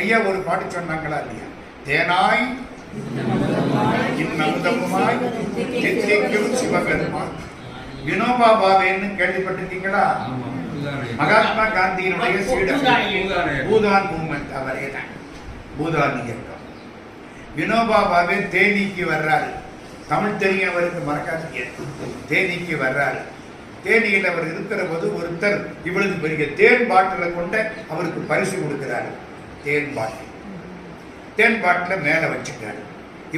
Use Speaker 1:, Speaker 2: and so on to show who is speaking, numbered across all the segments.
Speaker 1: ஐயா ஒரு பாட்டு சொன்னாங்களா இல்லையா? தேனாய் இன்னமுதமுமாய் தித்திக்கும் சிவபெருமான். வினோபா பாவேன்னு கேள்விப்பட்டிருக்கீங்களா? மகாத்மா காந்தியினுடைய சீடர், பூதான் மூவ்மெண்ட், அவரே தான் பூதான் இயக்கம். வினோபா பாவே தேனிக்கு வர்றாரு. தமிழ் தெரியும் அவருக்கு, மறக்காதீங்க. தேனிக்கு வர்றாரு. தேனியில் அவர் இருக்கிற போது ஒருத்தர் இவ்வளவு பெரிய தேன் பாட்டிலை கொண்ட அவருக்கு பரிசு கொடுக்கிறாரு. தேன் பாட்டில், தேன் பாட்டில மேல வச்சுக்கிறாரு.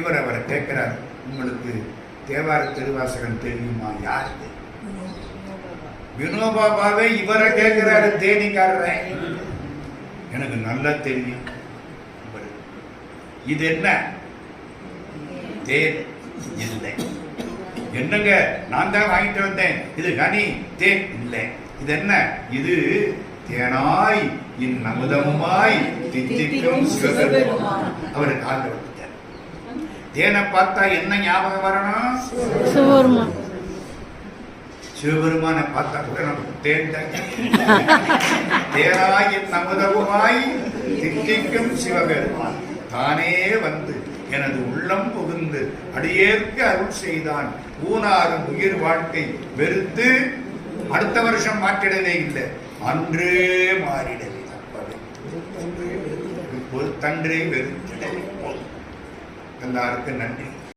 Speaker 1: இவர் அவரை கேட்கிறார், உங்களுக்கு தேவார திருவாசகம் தெரியுமா? யாருக்கு? வினோபா பாவே இவரை கேட்கிறாரு, தேனிக்காரரை. எனக்கு நல்லா தெரியும். இது என்ன? தேன் இல்லை. என்னங்க, நான் தான் வாங்கிட்டு வந்தேன். இது கனி, தேன் இல்லை. இது என்ன? இது தேனாய் இன்னமுதமுமாய் தித்திக்கும் சிவபெருமான். அவரு காலில் வந்துட்டார். தேனை பார்த்தா என்ன ஞாபகம் வரணும்? சிவபெருமான். சிவபெருமானை பார்த்தா கூட நமக்கு தேன் தான். தேனாய் இன்னமுதமுமாய் தித்திக்கும் சிவபெருமான் தானே வந்து எனது உள்ளம் புகுந்து அடியேற்கு அருள் செய்தான். ஊனாரும் உயிர் வாழ்க்கை வெறுத்து அடுத்த வருஷம் மாற்றிடவே இல்லை, அன்றே மாறிடவே தப்பவே ஒரு தன்றே வெறுத்திடவே. எல்லாருக்கும் நன்றி.